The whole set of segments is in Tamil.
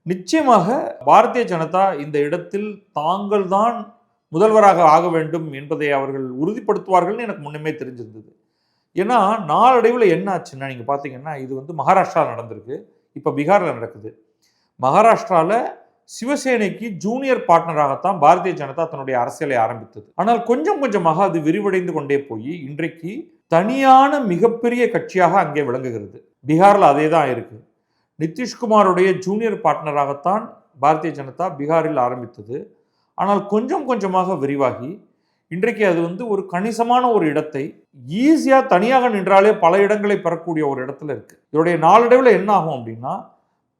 நிச்சயமாக பாரதிய ஜனதா இந்த இடத்தில் தாங்கள் தான் முதல்வராக ஆக வேண்டும் என்பதை அவர்கள் உறுதிப்படுத்துவார்கள் எனக்கு முன்னமே தெரிஞ்சிருந்தது. ஏன்னா நாளடைவில் என்ன ஆச்சுன்னா நீங்கள் பார்த்தீங்கன்னா இது மகாராஷ்டிரா நடந்திருக்கு, இப்போ பீகாரில் நடக்குது. மகாராஷ்டிராவில் சிவசேனைக்கு ஜூனியர் பார்ட்னராகத்தான் பாரதிய ஜனதா தன்னுடைய அரசியலை ஆரம்பித்தது. ஆனால் கொஞ்சம் கொஞ்சமாக அது விரிவடைந்து கொண்டே போய் இன்றைக்கு தனியான மிகப்பெரிய கட்சியாக அங்கே விளங்குகிறது. பீகாரில் அதே தான் இருக்கு. நிதிஷ்குமாருடைய ஜூனியர் பார்ட்னராகத்தான் பாரதிய ஜனதா பீகாரில் ஆரம்பித்தது. ஆனால் கொஞ்சம் கொஞ்சமாக விரிவாகி இன்றைக்கு அது ஒரு கணிசமான ஒரு இடத்தை ஈஸியாக தனியாக நின்றாலே பல இடங்களை பெறக்கூடிய ஒரு இடத்துல இருக்கு. இதோடைய நாளடைவில் என்ன ஆகும் அப்படின்னா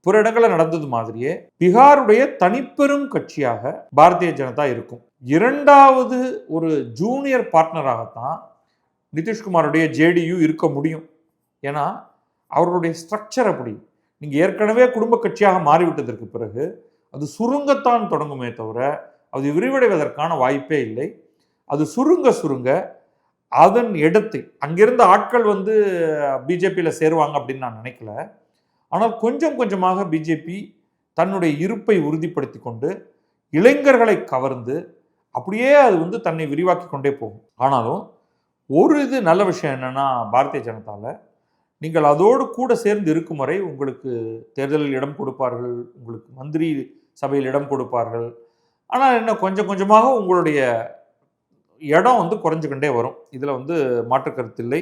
பிற இடங்களில் நடந்தது மாதிரியே பீகாருடைய தனிப்பெரும் கட்சியாக பாரதிய ஜனதா இருக்கும். இரண்டாவது ஒரு ஜூனியர் பார்ட்னராகத்தான் நிதிஷ்குமாருடைய ஜேடியு இருக்க முடியும். ஏன்னா அவர்களுடைய ஸ்ட்ரக்சர் அப்படி. நீங்கள் ஏற்கனவே குடும்ப கட்சியாக மாறிவிட்டதற்கு பிறகு அது சுருங்கத்தான் தொடங்குமே தவிர அது விரிவடைவதற்கான வாய்ப்பே இல்லை. அது சுருங்க சுருங்க அதன் இடத்தை அங்கிருந்த ஆட்கள் பிஜேபியில் சேருவாங்க அப்படின்னு நான் நினைக்கல. ஆனால் கொஞ்சம் கொஞ்சமாக பிஜேபி தன்னுடைய இருப்பை உறுதிப்படுத்தி கொண்டு இளைஞர்களை கவர்ந்து அப்படியே அது தன்னை விரிவாக்கி கொண்டே போகும். ஆனாலும் ஒரு இது நல்ல விஷயம் என்னன்னா பாரதிய ஜனதாவில் நீங்கள் அதோடு கூட சேர்ந்து இருக்கும் வரை உங்களுக்கு தேர்தலில் இடம் கொடுப்பார்கள், உங்களுக்கு மந்திரி சபையில் இடம் கொடுப்பார்கள். ஆனால் என்ன கொஞ்சம் கொஞ்சமாக உங்களுடைய இடம் குறைஞ்சிக்கிட்டே வரும். இதில் மாற்று கருத்து இல்லை.